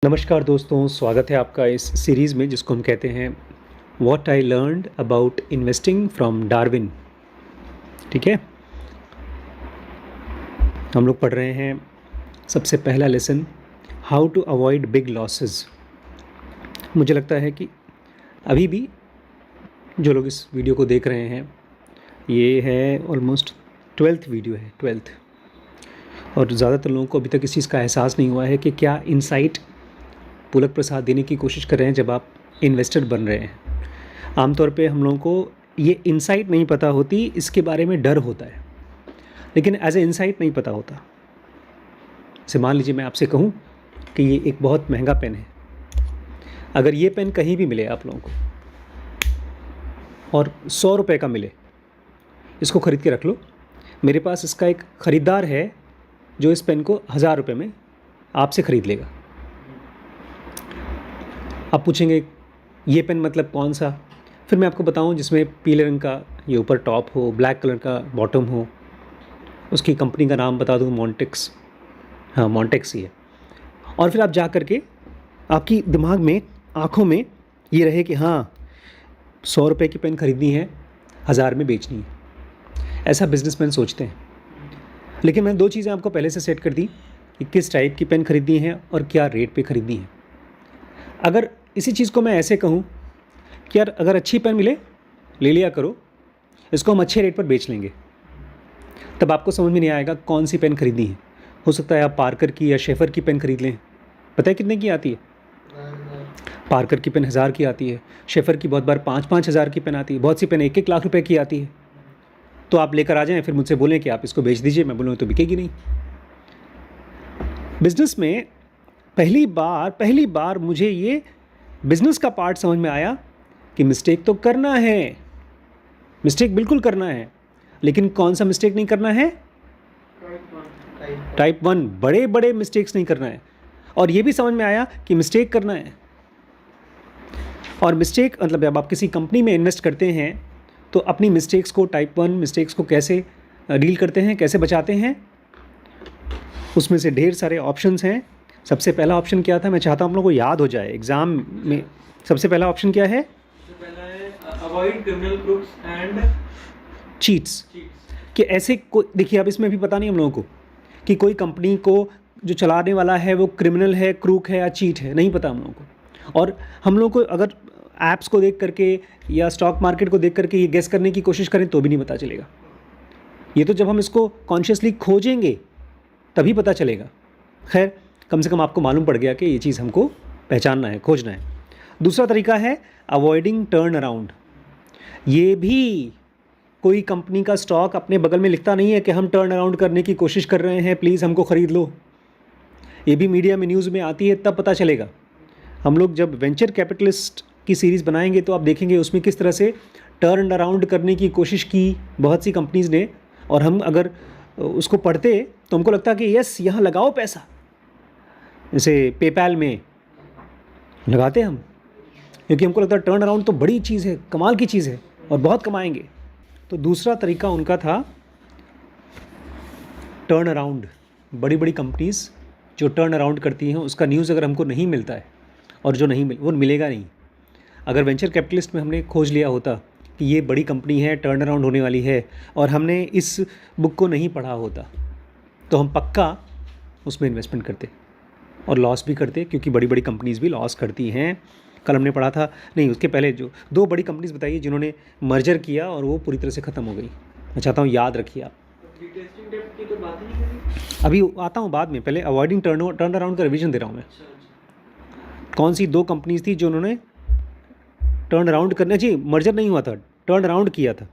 नमस्कार दोस्तों, स्वागत है आपका इस सीरीज़ में जिसको हम कहते हैं what I learned about investing from Darwin. ठीक है, हम लोग पढ़ रहे हैं सबसे पहला lesson, how to avoid big losses. मुझे लगता है कि अभी भी जो लोग इस वीडियो को देख रहे हैं, ये है ऑलमोस्ट 12th वीडियो है, 12th, और ज़्यादातर लोगों को अभी तक इस चीज़ का एहसास नहीं हुआ है कि क्या इनसाइट पुलक प्रसाद देने की कोशिश कर रहे हैं जब आप इन्वेस्टर बन रहे हैं। आमतौर पे हम लोगों को ये इनसाइट नहीं पता होती, इसके बारे में डर होता है, लेकिन एज ए इनसाइट नहीं पता होता। जैसे मान लीजिए मैं आपसे कहूँ कि ये एक बहुत महंगा पेन है, अगर ये पेन कहीं भी मिले आप लोगों को और 100 रुपये का मिले, इसको ख़रीद के रख लो। मेरे पास इसका एक ख़रीदार है जो इस पेन को 1000 रुपये में आपसे ख़रीद लेगा। आप पूछेंगे ये पेन मतलब कौन सा, फिर मैं आपको बताऊं जिसमें पीले रंग का ये ऊपर टॉप हो, ब्लैक कलर का बॉटम हो, उसकी कंपनी का नाम बता दूं, मॉन्टेक्स। हाँ, मॉन्टेक्स ही है। और फिर आप जा कर के आपकी दिमाग में, आँखों में ये रहे कि हाँ, 100 रुपये की पेन ख़रीदनी है, 1000 में बेचनी है। ऐसा बिजनेसमैन सोचते हैं। लेकिन मैंने 2 चीज़ें आपको पहले से सेट कर दी कि किस टाइप की पेन ख़रीदनी है और क्या रेट पे ख़रीदनी है। अगर इसी चीज़ को मैं ऐसे कहूँ कि यार अगर अच्छी पेन मिले ले लिया करो, इसको हम अच्छे रेट पर बेच लेंगे, तब आपको समझ में नहीं आएगा कौन सी पेन खरीदनी है। हो सकता है आप पार्कर की या शेफर की पेन खरीद लें। पता है कितने की आती है? पार्कर की पेन 1000 की आती है, शेफर की बहुत बार 5-5 हज़ार की पेन आती है, बहुत सी पेन 1-1 लाख रुपए की आती है। तो आप लेकर आ जाएं, फिर मुझसे बोलें कि आप इसको बेच दीजिए, मैं बोलूँ तो बिकेगी नहीं। बिजनेस में पहली बार मुझे ये बिज़नेस का पार्ट समझ में आया कि मिस्टेक तो करना है, मिस्टेक बिल्कुल करना है, लेकिन कौन सा मिस्टेक नहीं करना है? टाइप 1 बड़े बड़े मिस्टेक्स नहीं करना है। और ये भी समझ में आया कि मिस्टेक करना है। और मिस्टेक मतलब जब आप किसी कंपनी में इन्वेस्ट करते हैं तो अपनी मिस्टेक्स को, टाइप 1 मिस्टेक्स को कैसे डील करते हैं, कैसे बचाते हैं, उसमें से ढेर सारे ऑप्शंस हैं। सबसे पहला ऑप्शन क्या था, मैं चाहता हूँ हम लोग को याद हो जाए एग्ज़ाम में। सबसे पहला ऑप्शन क्या है? पहला है avoid criminal crooks and cheats. कि ऐसे को देखिए, अब इसमें भी पता नहीं हम लोगों को कि कोई कंपनी को जो चलाने वाला है वो क्रिमिनल है, क्रूक है या चीट है, नहीं पता हम लोगों को। और हम लोग को अगर ऐप्स को देख करके या स्टॉक मार्केट को देख करके ये गेस करने की कोशिश करें तो भी नहीं पता चलेगा। ये तो जब हम इसको कॉन्शियसली खोजेंगे तभी पता चलेगा। खैर, कम से कम आपको मालूम पड़ गया कि ये चीज़ हमको पहचानना है, खोजना है। दूसरा तरीका है अवॉइडिंग टर्न अराउंड। ये भी कोई कंपनी का स्टॉक अपने बगल में लिखता नहीं है कि हम टर्न अराउंड करने की कोशिश कर रहे हैं, प्लीज़ हमको ख़रीद लो। ये भी मीडिया में, न्यूज़ में आती है, तब पता चलेगा। हम लोग जब वेंचर कैपिटलिस्ट की सीरीज़ बनाएंगे तो आप देखेंगे उसमें किस तरह से टर्न अराउंड करने की कोशिश की बहुत सी कंपनीज़ ने। और हम अगर उसको पढ़ते तो हमको लगता कि यस, यहाँ लगाओ पैसा। जैसे पेपैल में लगाते हम, क्योंकि हमको लगता है टर्न अराउंड तो बड़ी चीज़ है, कमाल की चीज़ है और बहुत कमाएंगे। तो दूसरा तरीका उनका था टर्न अराउंड। बड़ी बड़ी कंपनीज़ जो टर्न अराउंड करती हैं उसका न्यूज़ अगर हमको नहीं मिलता है, और जो नहीं वो मिलेगा नहीं। अगर वेंचर कैपिटलिस्ट में हमने खोज लिया होता कि ये बड़ी कंपनी है, टर्न अराउंड होने वाली है, और हमने इस बुक को नहीं पढ़ा होता, तो हम पक्का उसमें इन्वेस्टमेंट करते और लॉस भी करते, क्योंकि बड़ी बड़ी कंपनीज़ भी लॉस करती हैं। कल हमने पढ़ा था, नहीं उसके पहले जो 2 बड़ी कंपनीज़ बताइए जिन्होंने मर्जर किया और वो पूरी तरह से ख़त्म हो गई। मैं चाहता हूँ याद रखिए आप। टेस्टिंग डेप्थ की तो बात ही नहीं करी। अभी आता हूँ बाद में, पहले अवॉइडिंग टर्न अराउंड का रिवीजन दे रहा हूँ मैं। कौन सी 2 कंपनीज़ थी जो उन्होंने टर्न अराउंड करना चाहिए, मर्जर नहीं हुआ था, टर्न अराउंड किया था।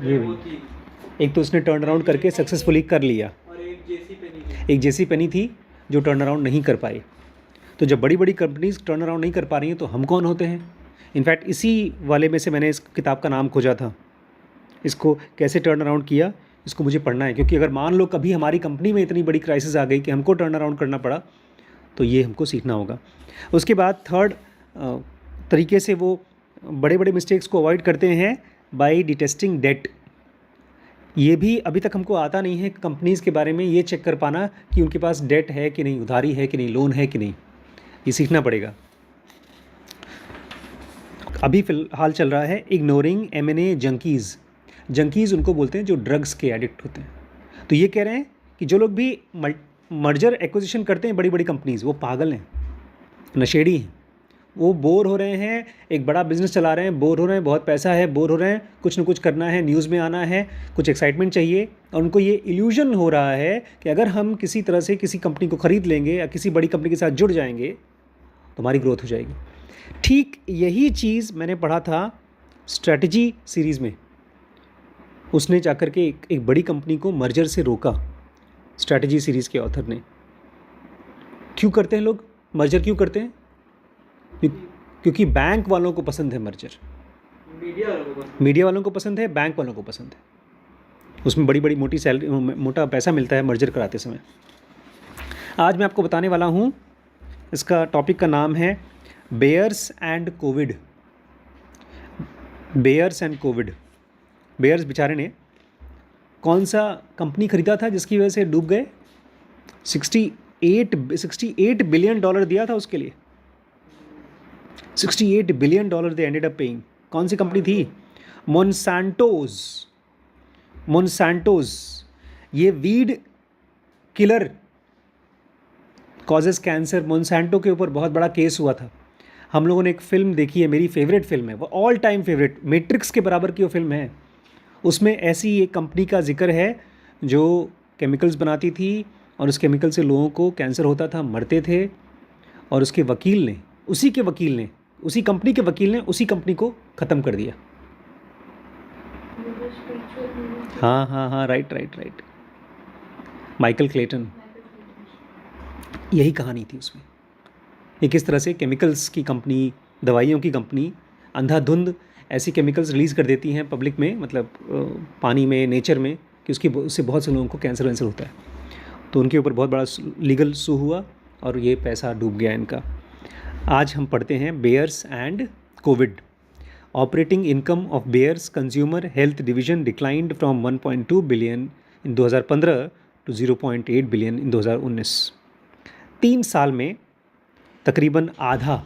ये भी, एक तो उसने टर्न अराउंड करके सक्सेसफुली कर लिया, और एक जेसी पेनी थी जो टर्न अराउंड नहीं कर पाई। तो जब बड़ी बड़ी कंपनीज टर्न अराउंड नहीं कर पा रही हैं तो हम कौन होते हैं? इनफैक्ट इसी वाले में से मैंने इस किताब का नाम खोजा था, इसको कैसे टर्न अराउंड किया, इसको मुझे पढ़ना है। क्योंकि अगर मान लो कभी हमारी कंपनी में इतनी बड़ी क्राइसिस आ गई कि हमको टर्न अराउंड करना पड़ा, तो ये हमको सीखना होगा। उसके बाद थर्ड तरीके से वो बड़े बड़े मिस्टेक्स को अवॉइड करते हैं बाय डिटेस्टिंग डेट। ये भी अभी तक हमको आता नहीं है कंपनीज़ के बारे में ये चेक कर पाना कि उनके पास डेट है कि नहीं, उधारी है कि नहीं, लोन है कि नहीं, ये सीखना पड़ेगा। अभी फ़िलहाल चल रहा है इग्नोरिंग M&A जंकीज़। जंकीज़ उनको बोलते हैं जो ड्रग्स के एडिक्ट होते हैं। तो ये कह रहे हैं कि जो लोग भी मर्जर एक्विजिशन करते हैं बड़ी बड़ी कंपनीज़, वो पागल हैं, नशेड़ी हैं। वो बोर हो रहे हैं, एक बड़ा बिजनेस चला रहे हैं, बोर हो रहे हैं, बहुत पैसा है, बोर हो रहे हैं, कुछ न कुछ करना है, न्यूज़ में आना है, कुछ एक्साइटमेंट चाहिए, और उनको ये इल्यूजन हो रहा है कि अगर हम किसी तरह से किसी कंपनी को ख़रीद लेंगे या किसी बड़ी कंपनी के साथ जुड़ जाएंगे तो हमारी ग्रोथ हो जाएगी। ठीक यही चीज़ मैंने पढ़ा था स्ट्रैटेजी सीरीज़ में। उसने जाकर के एक बड़ी कंपनी को मर्जर से रोका, स्ट्रैटेजी सीरीज़ के ऑथर ने। क्यों करते हैं लोग मर्जर, क्यों करते हैं? क्योंकि बैंक वालों को पसंद है मर्जर, मीडिया वालों को पसंद है, बैंक वालों को पसंद है। उसमें बड़ी बड़ी मोटी सैलरी, मोटा पैसा मिलता है मर्जर कराते समय। आज मैं आपको बताने वाला हूँ, इसका टॉपिक का नाम है Bayer's and COVID. Bayer's and COVID. Bayer's बेचारे ने कौन सा कंपनी खरीदा था जिसकी वजह से डूब गए? 68 बिलियन डॉलर दिया था उसके लिए। 68 billion dollar they ended up paying. कौन सी कंपनी थी? मोनसैंटोज। ये weed killer causes cancer. Monsanto के ऊपर बहुत बड़ा केस हुआ था। हम लोगों ने एक फ़िल्म देखी है, मेरी फेवरेट फिल्म है वो, ऑल टाइम फेवरेट, मैट्रिक्स के बराबर की वो फिल्म है। उसमें ऐसी एक कंपनी का जिक्र है जो केमिकल्स बनाती थी और उस केमिकल से लोगों को कैंसर होता था, मरते थे, और उसके वकील ने, उसी कंपनी के वकील ने उसी कंपनी को ख़त्म कर दिया। हाँ, राइट। Michael Clayton. यही कहानी थी उसमें। ये किस तरह से केमिकल्स की कंपनी, दवाइयों की कंपनी अंधाधुंध ऐसी केमिकल्स रिलीज़ कर देती हैं पब्लिक में, मतलब पानी में, नेचर में, कि उससे बहुत से लोगों को कैंसर होता है। तो उनके ऊपर बहुत बड़ा लीगल सू हुआ और ये पैसा डूब गया इनका। आज हम पढ़ते हैं Bayer's and COVID. Operating income of Bayer's consumer health division declined from 1.2 billion in 2015 to 0.8 billion in 2019। 3 साल में तकरीबन आधा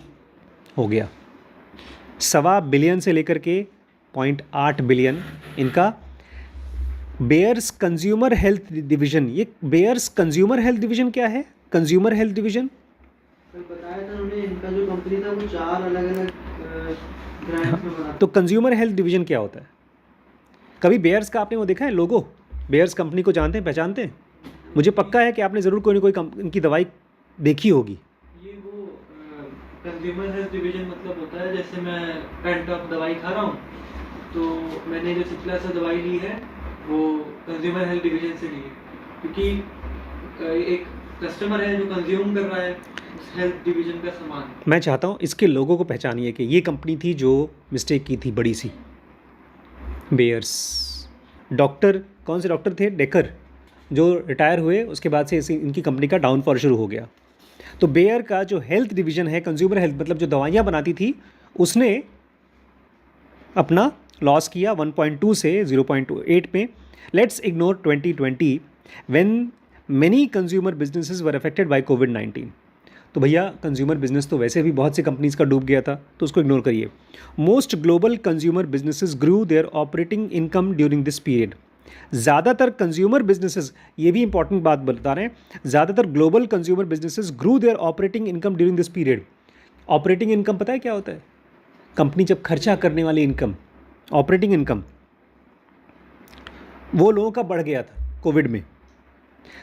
हो गया। 1.25 बिलियन से लेकर के 0.8 बिलियन इनका बेयर्स कंज्यूमर हेल्थ डिवीजन। ये बेयर्स कंज्यूमर हेल्थ डिवीजन क्या है? कंज्यूमर हेल्थ डिवीजन बताया था उन्होंने, इनका जो कंपनी था वो 4 अलग-अलग ब्रांड्स में बना। तो कंज्यूमर हेल्थ डिवीजन क्या होता है? कभी बेयर्स का आपने वो देखा है लोगो? बेयर्स कंपनी को जानते हैं, पहचानते हैं? मुझे पक्का है कि आपने ज़रूर कोई ना कोई इनकी दवाई देखी होगी। ये वो कंज्यूमर हेल्थ डिवीजन मतलब होता है, जैसे मैं पेंटॉप दवाई खा रहा हूँ तो मैंने जो सिप्ला से दवाई ली है वो कंज्यूमर हेल्थ डिवीजन से ली है, क्योंकि एक कस्टमर है जो कंज्यूम कर रहा है उस हेल्थ डिवीजन का सामान। मैं चाहता हूँ इसके लोगों को पहचानिए कि ये कंपनी थी जो मिस्टेक की थी बड़ी सी, बेयर्स। डॉक्टर, कौन से डॉक्टर थे? डेकर, जो रिटायर हुए, उसके बाद से इनकी कंपनी का डाउनफॉल शुरू हो गया। तो बेयर का जो हेल्थ डिवीजन है, कंज्यूमर हेल्थ, मतलब जो दवाइयाँ बनाती थी, उसने अपना लॉस किया 1.2 से 0.8 में। Let's ignore 2020 when many consumer businesses were affected by कोविड-19। तो भैया कंज्यूमर बिजनेस तो वैसे भी बहुत से कंपनीज़ का डूब गया था, तो उसको इग्नोर करिए। Most global consumer businesses grew their operating income during this period. ज़्यादातर कंज्यूमर बिजनेसेस, ये भी इंपॉर्टेंट बात बता रहे हैं, ज़्यादातर global consumer businesses grew their operating income during this period. Operating income पता है क्या होता है? कंपनी जब खर्चा करने वाली इनकम, ऑपरेटिंग इनकम, वो लोगों का बढ़ गया था कोविड में।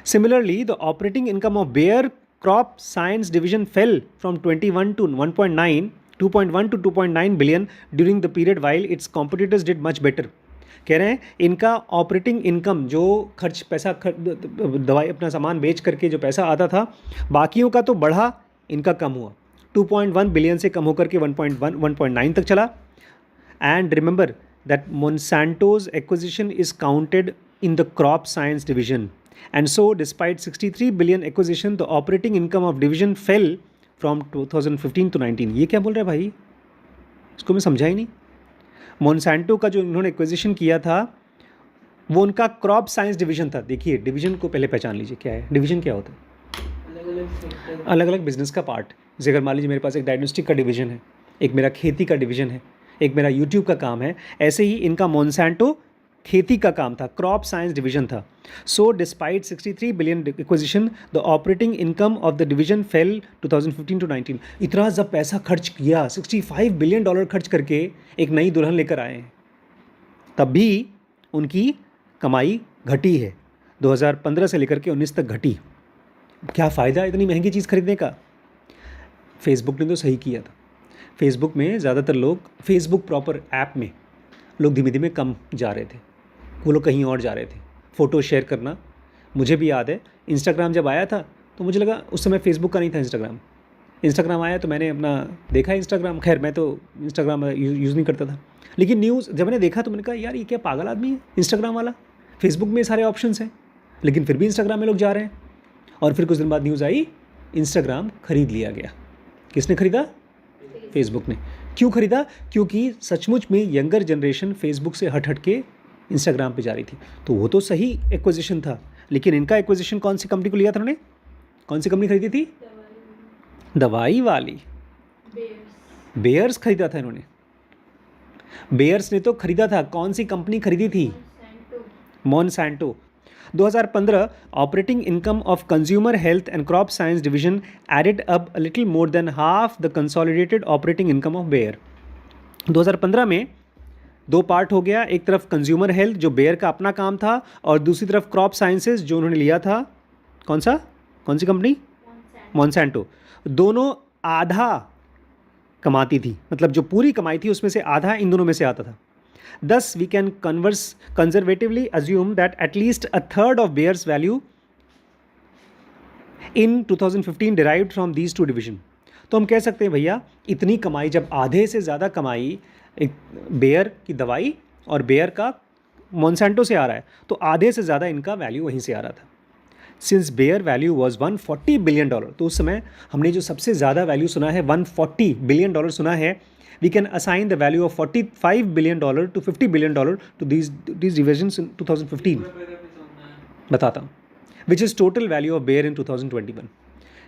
Similarly the operating income of Bayer crop science division fell from 21 to 1.9 2.1 to 2.9 billion during the period while its competitors did much better. कह रहे हैं इनका ऑपरेटिंग इनकम, जो दवाई अपना सामान बेच करके जो पैसा आता था, बाकियों का तो बढ़ा, इनका कम हुआ। 2.1 बिलियन से कम होकर के 1.9 तक चला। And remember that Monsanto's acquisition is counted in the crop science division, and so despite 63 billion acquisition the operating income of division fell from 2015 to 19। ये क्या बोल रहा है भाई? इसको मैं समझा ही नहीं। मोनसैंटो का जो इन्होंने एक्विजिशन किया था वो उनका क्रॉप साइंस डिवीजन था। देखिए डिवीजन को पहले पहचान लीजिए क्या है डिवीजन, क्या होता है। अलग अलग सेक्टर। अलग अलग बिजनेस का पार्ट। जैसे अगर मान लीजिए मेरे पास एक डायग्नोस्टिक का डिवीजन है, एक मेरा खेती का डिवीजन है, एक मेरा यूट्यूब का काम है, ऐसे ही इनका मोनसैंटो खेती का काम था, क्रॉप साइंस डिवीजन था। So despite 63 billion acquisition the operating income of the division fell 2015 to 19। इतना जब पैसा खर्च किया, $65 बिलियन खर्च करके एक नई दुल्हन लेकर आए हैं, तब भी उनकी कमाई घटी है। 2015 से लेकर के 19 तक घटी। क्या फ़ायदा इतनी महंगी चीज़ खरीदने का। फेसबुक ने तो सही किया था। फेसबुक में ज़्यादातर लोग, फेसबुक प्रॉपर ऐप में लोग धीमे धीमे कम जा रहे थे, वो लोग कहीं और जा रहे थे। फ़ोटो शेयर करना, मुझे भी याद है इंस्टाग्राम जब आया था तो मुझे लगा, उस समय फेसबुक का नहीं था इंस्टाग्राम आया तो मैंने अपना देखा इंस्टाग्राम। खैर मैं तो इंस्टाग्राम यूज़ नहीं करता था, लेकिन न्यूज़ जब मैंने देखा तो मैंने कहा यार ये क्या पागल आदमी है इंस्टाग्राम वाला, फेसबुक में सारे ऑप्शंस हैं लेकिन फिर भी इंस्टाग्राम में लोग जा रहे हैं। और फिर कुछ दिन बाद न्यूज़ आई, इंस्टाग्राम खरीद लिया गया। किसने खरीदा? फेसबुक ने। क्यों खरीदा? क्योंकि सचमुच में यंगर जनरेशन फेसबुक से हट हट के इंस्टाग्राम पे जा रही थी। तो वो तो सही एक्विजिशन था, लेकिन इनका एक्विजिशन कौन सी कंपनी को लिया था उन्होंने? कौन सी कंपनी खरीदी थी? दवाई वाली बेयर्स खरीदा था इन्होंने। बेयर्स ने तो खरीदा था। कौन सी कंपनी खरीदी थी? Monsanto. 2015 operating income of consumer health and crop science division added up a little more than half the consolidated operating income of Bayer. 2015 में दो पार्ट हो गया, एक तरफ कंज्यूमर हेल्थ जो बेयर का अपना काम था, और दूसरी तरफ क्रॉप साइंसेज जो उन्होंने लिया था। कौन सी कंपनी? मोनसैंटो। दोनों आधा कमाती थी, मतलब जो पूरी कमाई थी उसमें से आधा इन दोनों में से आता था। Thus, we can conservatively assume that at least a third of Bayer's value in 2015 derived from these two division. तो हम कह सकते हैं भैया इतनी कमाई, जब आधे से ज़्यादा कमाई एक बेयर की दवाई और बेयर का मोनसैंटो से आ रहा है, तो आधे से ज़्यादा इनका वैल्यू वहीं से आ रहा था। Since Bayer value was $140 billion, तो उस समय हमने जो सबसे ज़्यादा वैल्यू सुना है $140 बिलियन सुना है, we can assign the value of $45 billion to $50 billion to these divisions in 2015. बताता हूँ, which is total value of Bayer in 2021.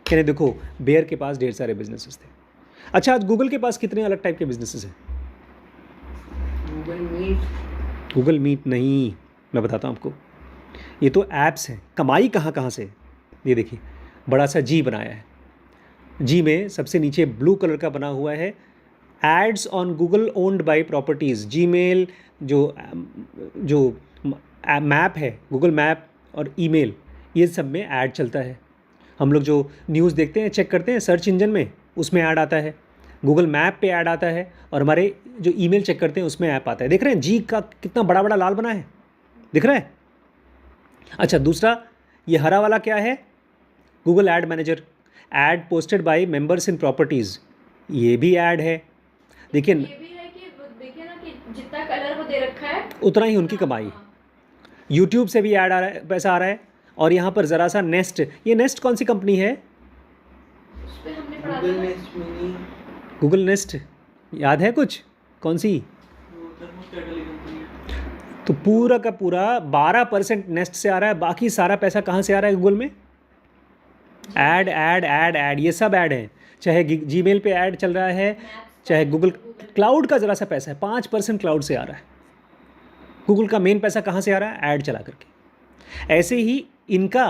कहने देखो बेयर के पास ढेर सारे बिजनेसेस थे। अच्छा, आज गूगल के पास कितने अलग टाइप के बिजनेसेस हैं? गूगल मीट नहीं, मैं बताता हूँ आपको। ये तो ऐप्स हैं। कमाई कहाँ कहाँ से? ये देखिए बड़ा सा जी बनाया है। जी में सबसे नीचे ब्लू कलर का बना हुआ है ads on Google owned by properties. Gmail जो मैप है, गूगल मैप और ईमेल, ये सब में ऐड चलता है। हम लोग जो न्यूज़ देखते हैं, चेक करते हैं सर्च इंजन में, उसमें ऐड आता है। गूगल मैप पे ऐड आता है, और हमारे जो ईमेल चेक करते हैं उसमें ऐप आता है। देख रहे हैं जी का कितना बड़ा बड़ा लाल बना है, दिख रहा है? अच्छा, दूसरा ये हरा वाला क्या है? Google ad manager. Ad posted by members in properties, ये भी ऐड है। देखिए ये भी है कि देखिए ना कि जितना कलर वो दे रखा है उतना ही उनकी कमाई। यूट्यूब से भी ऐड आ रहा है, पैसा आ रहा है। और यहाँ पर ज़रा सा नेस्ट, ये नेस्ट कौन सी कंपनी है? उस पे हमने पढ़ा गूगल था। नेस्ट मिनी, गूगल नेस्ट याद है कुछ? कौन सी? वो थर्मोस्टेट वाली कंपनी है। तो पूरा का पूरा 12% नेस्ट से आ रहा है। बाकी सारा पैसा कहाँ से आ रहा है गूगल में? ऐड ऐड ऐड ऐड, ये सब ऐड है। चाहे जीमेल पे ऐड चल रहा है, चाहे गूगल क्लाउड का ज़रा सा पैसा है, 5% क्लाउड से आ रहा है। गूगल का मेन पैसा कहाँ से आ रहा है? ऐड चला करके। ऐसे ही इनका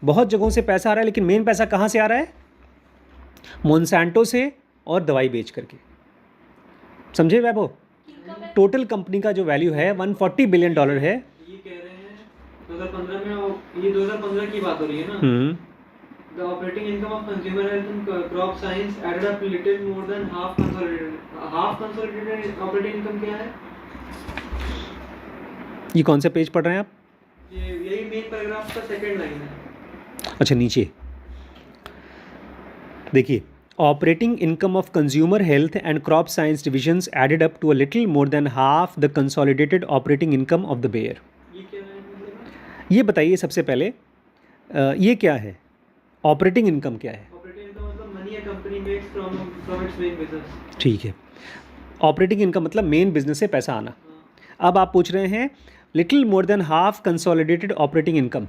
बहुत जगहों से पैसा आ रहा है, लेकिन मेन पैसा कहाँ से आ रहा है? मोनसैंटो से और दवाई बेच करके। समझे वैभव? टोटल कंपनी का जो वैल्यू है $140 बिलियन है। ये कह रहे हैं 2015 में, ये 2015 की बात हो रही है ना। The operating income of consumer health and crop science added up little more than half consolidated. Half consolidated operating income क्या है? ये कौन सा पेज पढ़ रहे हैं आप? ये यही मेन पैराग्राफ का सेकंड लाइन है। अच्छा, नीचे देखिए, operating income of consumer health and crop science divisions added up to a little more than half the consolidated operating income of the Bayer. ये क्या है मतलब? ये बताइए सबसे पहले, ये क्या है? ऑपरेटिंग इनकम क्या है? ऑपरेटिंग इनकम मतलब money a company makes from its main business. ठीक है, ऑपरेटिंग इनकम मतलब मेन बिजनेस से पैसा आना। अब आप पूछ रहे हैं little more than half consolidated operating income,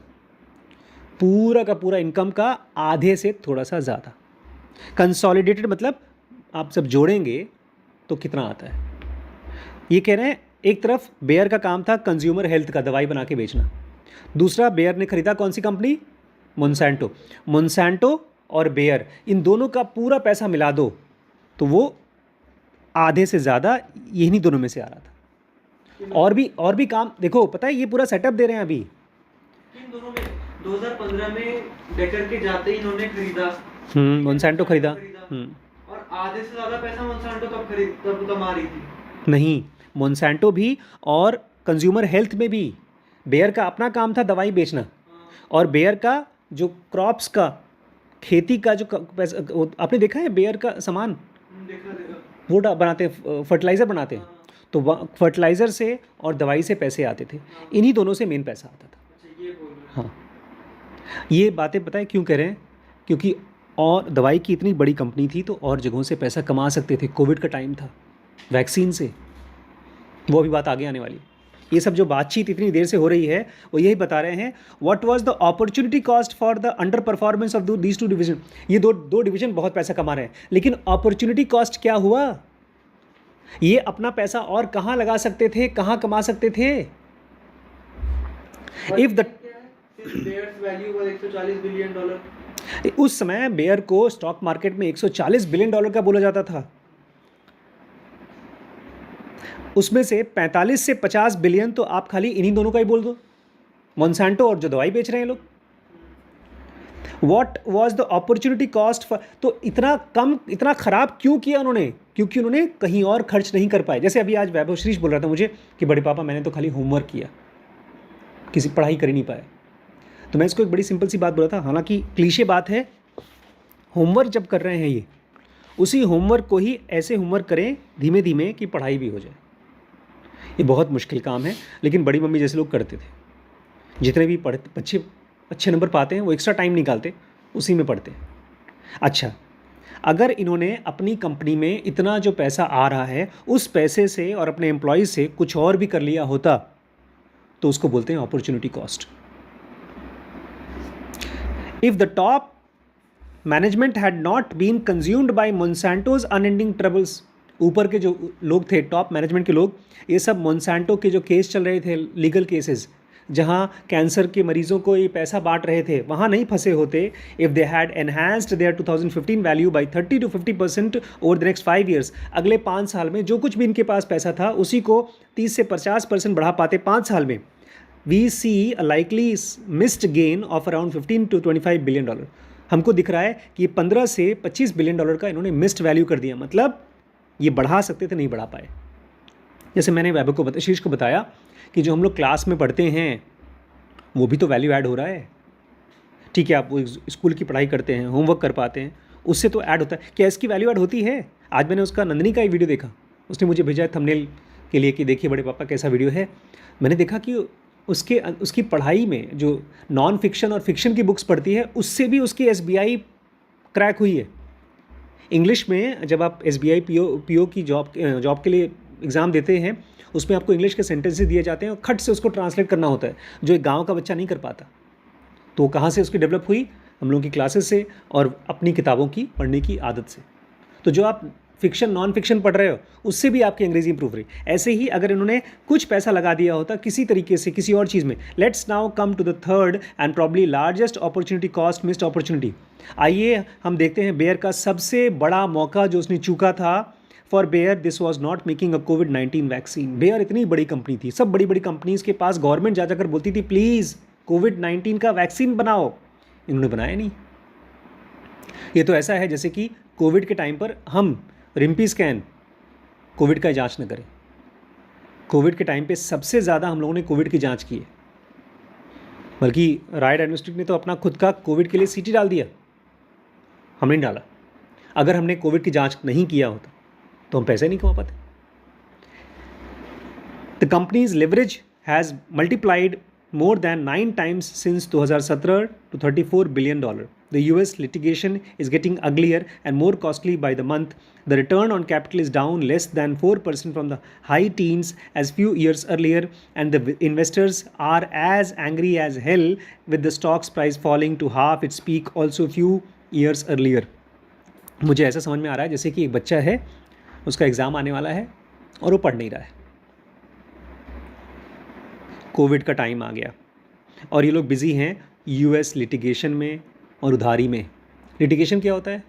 पूरा का पूरा इनकम का आधे से थोड़ा सा ज़्यादा। कंसोलिडेटेड मतलब आप सब जोड़ेंगे तो कितना आता है। ये कह रहे हैं एक तरफ बेयर का काम था कंज्यूमर हेल्थ का, दवाई बना के बेचना, दूसरा बेयर ने खरीदा कौन सी कंपनी, मोन्सैंटो। मोन्सैंटो और बेयर इन दोनों का पूरा पैसा मिला दो तो वो आधे से ज़्यादा यही दोनों में से आ रहा था। और भी काम देखो, पता है ये पूरा सेटअप दे रहे हैं अभी। इन दोनों में 2015 में डेकर के जाते ही इन्होंने खरीदा, मोन्सैंटो खरीदा। और आधे से ज़्यादा पैसा मोन्सैंटो तब कमा रही थी। नहीं, मोन्सैंटो भी और कंज्यूमर हेल्थ में भी बेयर का अपना काम था दवाई बेचना, और बेयर का जो क्रॉप्स का खेती का जो आपने देखा है बेयर का सामान, देखा वो बनाते हैं, फर्टिलाइज़र बनाते हैं, तो फर्टिलाइज़र से और दवाई से पैसे आते थे, इन्हीं दोनों से मेन पैसा आता था। अच्छा, ये बोल रहे हैं। हाँ, ये बातें पता है क्यों कह रहे हैं, क्योंकि और दवाई की इतनी बड़ी कंपनी थी तो और जगहों से पैसा कमा सकते थे। कोविड का टाइम था, वैक्सीन से, वो अभी बात आगे आने वाली। ये सब जो बातचीत इतनी देर से हो रही है वो यही बता रहे हैं what was the opportunity cost for the under performance of these two division. ये दो डिवीजन बहुत पैसा कमा रहे हैं, लेकिन अपॉर्चुनिटी कॉस्ट क्या हुआ, ये अपना पैसा और कहाँ लगा सकते थे, कहाँ कमा सकते थे। If the Bayer's value was $140 billion. उस समय बेयर को स्टॉक मार्केट में $140 बिलियन का बोला जाता था, उसमें से 45 से 50 बिलियन तो आप खाली इन्हीं दोनों का ही बोल दो, मोन्सैंटो और जो दवाई बेच रहे हैं लोग। What was the opportunity cost for, तो इतना कम, इतना ख़राब क्यों किया उन्होंने, क्योंकि उन्होंने कहीं और खर्च नहीं कर पाए। जैसे अभी आज वैभव श्रीश बोल रहा था मुझे कि बड़े पापा मैंने तो खाली होमवर्क किया, किसी पढ़ाई कर ही नहीं पाए। तो मैं इसको एक बड़ी सिंपल सी बात बोला था, हालांकि क्लीशे बात है, होमवर्क जब कर रहे हैं ये, उसी होमवर्क को ही ऐसे होमवर्क करें धीमे धीमे कि पढ़ाई भी हो जाए। ये बहुत मुश्किल काम है, लेकिन बड़ी मम्मी जैसे लोग करते थे, जितने भी पढ़ते अच्छे नंबर पाते हैं वो एक्स्ट्रा टाइम निकालते उसी में पढ़ते हैं। अच्छा, अगर इन्होंने अपनी कंपनी में इतना जो पैसा आ रहा है उस पैसे से और अपने एम्प्लॉयज़ से कुछ और भी कर लिया होता तो उसको बोलते हैं opportunity cost. If the top management had not been consumed by Monsanto's unending troubles, ऊपर के जो लोग थे टॉप मैनेजमेंट के लोग, ये सब मोन्सैंटो के जो केस चल रहे थे, लीगल केसेस, जहाँ कैंसर के मरीजों को ये पैसा बांट रहे थे, वहाँ नहीं फंसे होते। If they had enhanced their 2015 value by 30 to 50% over the next 5 years, अगले 5 साल में जो कुछ भी इनके पास पैसा था उसी को 30 से 50% बढ़ा पाते 5 साल में। We see a likely missed gain of around $15 to $25 billion. हमको दिख रहा है कि 15 से $25 बिलियन का इन्होंने मिस्ड वैल्यू कर दिया, मतलब ये बढ़ा सकते थे, नहीं बढ़ा पाए। जैसे मैंने वैभव को शीर्ष को बताया कि जो हम लोग क्लास में पढ़ते हैं वो भी तो वैल्यू ऐड हो रहा है। ठीक है, आप वो स्कूल की पढ़ाई करते हैं, होमवर्क कर पाते हैं, उससे तो ऐड होता है। क्या इसकी वैल्यू ऐड होती है? आज मैंने उसका नंदनी का एक वीडियो देखा, उसने मुझे भेजा है थंबनेल के लिए कि देखिए बड़े पापा कैसा वीडियो है। मैंने देखा कि उसकी पढ़ाई में जो नॉन फिक्शन और फिक्शन की बुक्स पढ़ती है उससे भी उसकी SBI क्रैक हुई है। इंग्लिश में जब आप SBI PO की जॉब के लिए एग्ज़ाम देते हैं उसमें आपको इंग्लिश के सेंटेंसेस दिए जाते हैं और खट से उसको ट्रांसलेट करना होता है, जो एक गांव का बच्चा नहीं कर पाता। तो कहाँ से उसकी डेवलप हुई? हम लोगों की क्लासेस से और अपनी किताबों की पढ़ने की आदत से। तो जो आप फिक्शन नॉन फिक्शन पढ़ रहे हो उससे भी आपकी अंग्रेजी इंप्रूव रही। ऐसे ही अगर इन्होंने कुछ पैसा लगा दिया होता किसी तरीके से किसी और चीज़ में। Let's now come to the third and probably largest opportunity cost, missed opportunity. आइए हम देखते हैं बेयर का सबसे बड़ा मौका जो उसने चूका था। For Bayer this was not making a COVID-19 vaccine. Bayer इतनी बड़ी कंपनी थी, सब बड़ी बड़ी कंपनीज़ के पास गवर्नमेंट जा जाकर बोलती थी प्लीज़ COVID-19 का वैक्सीन बनाओ, इन्होंने बनाया नहीं। ये तो ऐसा है जैसे कि कोविड के टाइम पर हम रिम्पी स्कैन कोविड का जांच न करें। कोविड के टाइम पे सबसे ज़्यादा हम लोगों ने कोविड की जांच की है, बल्कि राय डायग्नोस्टिक ने तो अपना खुद का कोविड के लिए CT डाल दिया, हमने नहीं डाला। अगर हमने कोविड की जांच नहीं किया होता तो हम पैसे नहीं कमा पाते। The companies leverage has multiplied more than 9 times since 2017 to $34 billion. The US litigation is getting uglier and more costly by the month. The return on capital is down less than 4% from the high teens as few years earlier, and the investors are as angry as hell with the stock's price falling to half its peak also few years earlier. मुझे ऐसा समझ में आ रहा है जैसे कि एक बच्चा है, उसका एग्ज़ाम आने वाला है और वो पढ़ नहीं रहा है, कोविड का टाइम आ गया और ये लोग बिज़ी हैं यूएस लिटिगेशन में और उधारी में। लिटिगेशन क्या होता है?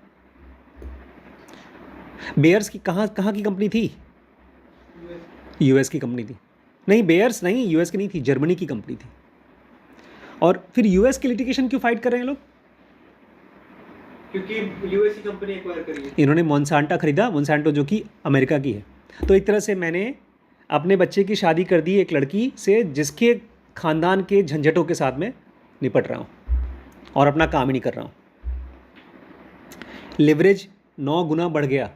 बेयर्स की कहाँ की कंपनी थी? यूएस की कंपनी थी। नहीं, बेयर्स नहीं, यूएस की नहीं थी, जर्मनी की कंपनी थी। और फिर यूएस की लिटिगेशन क्यों फाइट कर रहे हैं लोग? क्योंकि यूएस की कंपनी एक्वायर करी है। इन्होंने मोनसांटा खरीदा, मोनसांटो जो कि अमेरिका की है। तो एक तरह से मैंने अपने बच्चे की शादी कर दी एक लड़की से जिसके ख़ानदान के झंझटों के साथ में निपट रहा हूँ और अपना काम ही नहीं कर रहा हूँ। लिवरेज 9 गुना बढ़ गया,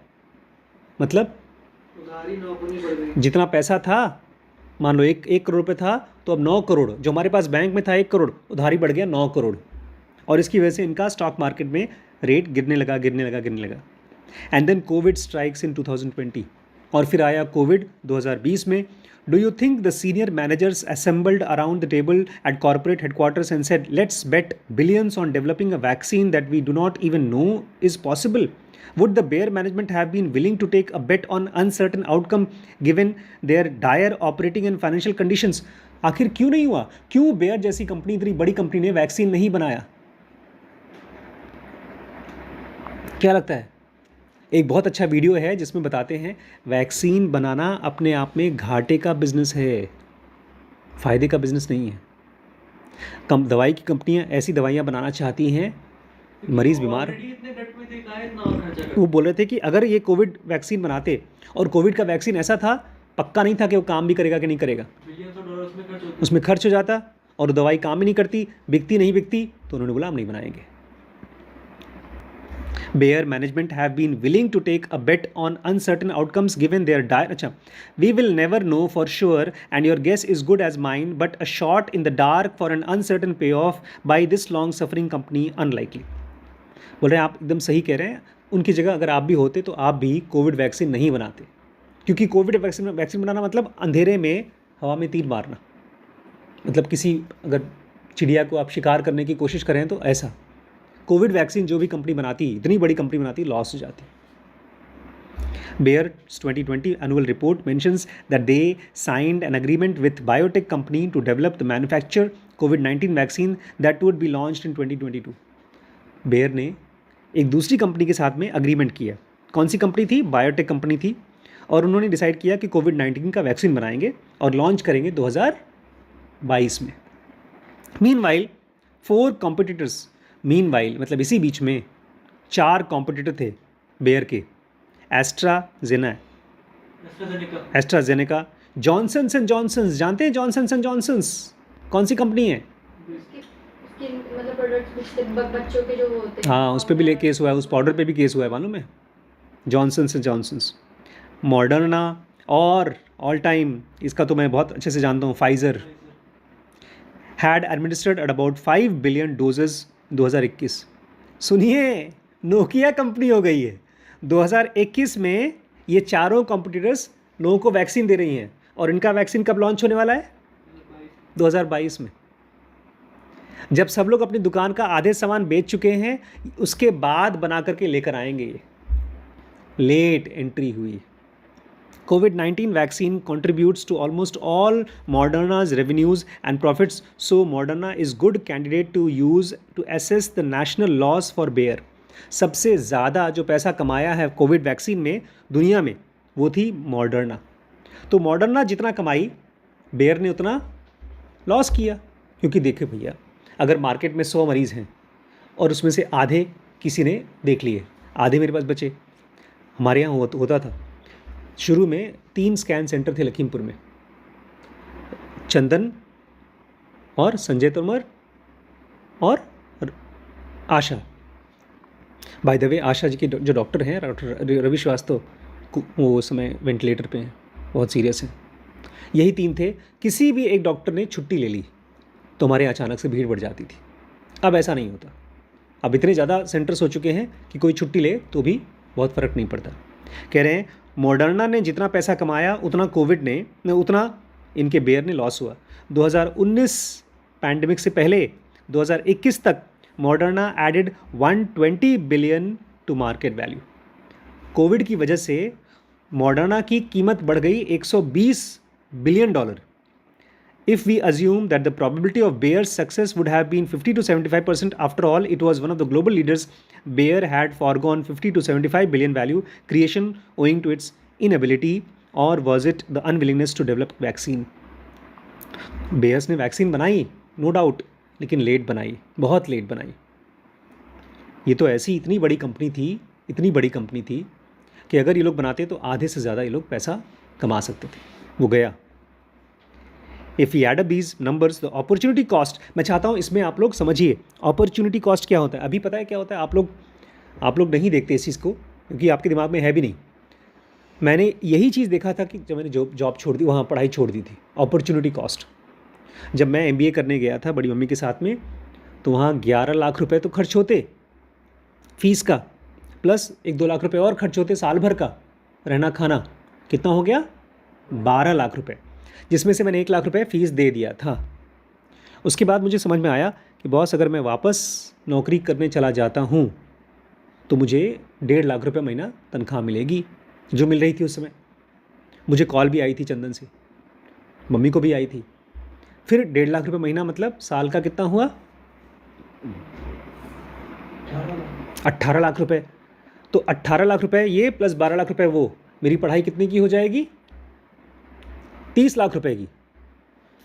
मतलब उधारी 9 गुनी बढ़ गई। जितना पैसा था, मान लो 1 करोड़ रुपये था, तो अब 9 करोड़, जो हमारे पास बैंक में था 1 करोड़, उधारी बढ़ गया 9 करोड़। और इसकी वजह से इनका स्टॉक मार्केट में रेट गिरने लगा। And then COVID strikes in 2020, और फिर आया कोविड 2020 में। Do you think the senior managers assembled around the table at corporate headquarters and said, let's bet billions on developing a vaccine that we do not even know is possible? Would the Bayer management have been willing to take a bet on uncertain outcome given their dire operating and financial conditions? आखिर क्यों नहीं हुआ? क्यों bear जैसी company, इतनी बड़ी company ने vaccine नहीं बनाया? क्या लगता है? एक बहुत अच्छा वीडियो है जिसमें बताते हैं वैक्सीन बनाना अपने आप में घाटे का बिजनेस है, फ़ायदे का बिजनेस नहीं है। दवाई की कंपनियां ऐसी दवाइयां बनाना चाहती हैं, मरीज़ बीमार, इतने डट में थे, काहे इतना और खर्चा कर। वो बोल रहे थे कि अगर ये कोविड वैक्सीन बनाते, और कोविड का वैक्सीन ऐसा था, पक्का नहीं था कि वो काम भी करेगा कि नहीं करेगा, बिलियंस ऑफ डॉलर्स में खर्च होते। उसमें खर्च हो जाता और दवाई काम ही नहीं करती, बिकती नहीं बिकती, तो उन्होंने बोला हम नहीं बनाएंगे। Bayer management have been willing to take a bet on uncertain outcomes given their dire. We will never know for sure, and your guess is good as mine, but a shot in the dark for an uncertain payoff by this long-suffering company unlikely. बोल रहे हैं आप एकदम सही कह रहे हैं। उनकी जगह अगर आप भी होते तो आप भी कोविड वैक्सीन नहीं बनाते, क्योंकि कोविड वैक्सीन बनाना मतलब अंधेरे में हवा में तीर मारना। मतलब किसी अगर चिड़िया को आप शिकार करने की कोशिश करें तो ऐसा। कोविड वैक्सीन जो भी कंपनी बनाती, इतनी बड़ी कंपनी बनाती, लॉस हो जाती। Bayer's 2020 annual report mentions that they signed an agreement with biotech company to develop the manufacture COVID-19 vaccine that would be launched in 2022. Bayer ने एक दूसरी कंपनी के साथ में अग्रीमेंट किया। कौन सी कंपनी थी? बायोटेक कंपनी थी। और उन्होंने डिसाइड किया कि कोविड-19 का वैक्सीन बनाएंगे और लॉन्च करेंगे 2022 में। मीनवाइल 4 कॉम्पिटिटर्स, मीनवाइल मतलब इसी बीच में 4 कॉम्पिटिटर थे बेयर के। एस्ट्राजेनेका, जॉनसन्स एंड जॉनसन्स, जानते हैं जॉनसन्स एंड जॉनसन्स कौन सी कंपनी है? मतलब प्रोडक्ट्स बच्चों के जो होते हैं, हाँ, उस पर भी केस हुआ है, उस पाउडर पे भी केस हुआ है, मालूम है? जॉनसन्स एंड जॉनसन्स, मॉडर्ना, और ऑल टाइम इसका तो मैं बहुत अच्छे से जानता हूँ, Pfizer had administered at about 5 billion doses 2021। सुनिए, नोकिया कंपनी हो गई है 2021 में। ये चारों कॉम्पिटिटर्स लोगों को वैक्सीन दे रही हैं, और इनका वैक्सीन कब लॉन्च होने वाला है? 2022 में। जब सब लोग अपनी दुकान का आधे सामान बेच चुके हैं, उसके बाद बना करके लेकर आएंगे। ये लेट एंट्री हुई। COVID-19 vaccine contributes to almost all Moderna's revenues and profits, so Moderna is good candidate to use to assess the national loss for Bayer. सबसे ज़्यादा जो पैसा कमाया है कोविड वैक्सीन में दुनिया में, वो थी मॉडर्ना। तो मॉडर्ना जितना कमाई, बेयर ने उतना लॉस किया। क्योंकि देखे भैया, अगर मार्केट में 100 मरीज़ हैं और उसमें से आधे किसी ने देख लिए, आधे मेरे पास बचे। हमारे यहाँ होता था शुरू में 3 स्कैन सेंटर थे लखीमपुर में, चंदन और संजय तोमर और आशा। By the way, Asha ji के जो डॉक्टर हैं, डॉक्टर रवि श्रीवास्तव, वो उस समय वेंटिलेटर पे हैं, बहुत सीरियस हैं। यही 3 थे। किसी भी एक डॉक्टर ने छुट्टी ले ली तो हमारे अचानक से भीड़ बढ़ जाती थी। अब ऐसा नहीं होता। अब इतने ज़्यादा सेंटर्स हो चुके हैं कि कोई छुट्टी ले तो भी बहुत फ़र्क नहीं पड़ता। कह रहे हैं मॉडर्ना ने जितना पैसा कमाया उतना कोविड ने उतना इनके बेयर ने लॉस हुआ। 2019 पैंडेमिक से पहले 2021 तक Moderna added 120 billion to market value. COVID की वजह से मॉडर्ना की कीमत बढ़ गई 120 billion dollar. If we assume that the probability of Bayer's success would have been 50 to 75%, after all, it was one of the global leaders. Bayer had foregone 50 to 75 billion value creation owing to its inability, or was it the unwillingness to develop vaccine? Bayers ने vaccine बनाई no doubt, लेकिन late बनाई, बहुत late बनाई। ये तो ऐसी इतनी बड़ी कंपनी थी कि अगर ये लोग बनाते तो आधे से ज़्यादा ये लोग पैसा कमा सकते थे। वो गया। If you add up these numbers the opportunity cost, मैं चाहता हूँ इसमें आप लोग समझिए अपॉर्चुनिटी कॉस्ट क्या होता है। अभी पता है क्या होता है, आप लोग नहीं देखते इस चीज़ को क्योंकि आपके दिमाग में है भी नहीं। मैंने यही चीज़ देखा था कि जब मैंने जॉब छोड़ दी, वहाँ पढ़ाई छोड़ दी थी, अपॉर्चुनिटी कॉस्ट। जब मैं MBA करने गया था बड़ी मम्मी के साथ में, तो वहाँ 11 लाख रुपए तो खर्च होते फीस का, प्लस 1-2 लाख रुपए और खर्च होते साल भर का रहना खाना। कितना हो गया? 12 लाख रुपए, जिसमें से मैंने 1 लाख रुपए फ़ीस दे दिया था। उसके बाद मुझे समझ में आया कि बॉस अगर मैं वापस नौकरी करने चला जाता हूँ तो मुझे 1.5 लाख रुपए महीना तनख्वाह मिलेगी, जो मिल रही थी उस समय। मुझे कॉल भी आई थी चंदन से, मम्मी को भी आई थी। फिर 1.5 लाख रुपए महीना मतलब साल का कितना हुआ? 18 लाख रुपए। तो 18 लाख रुपए ये प्लस 12 लाख रुपए वो, मेरी पढ़ाई कितने की हो जाएगी? 30 लाख रुपए की।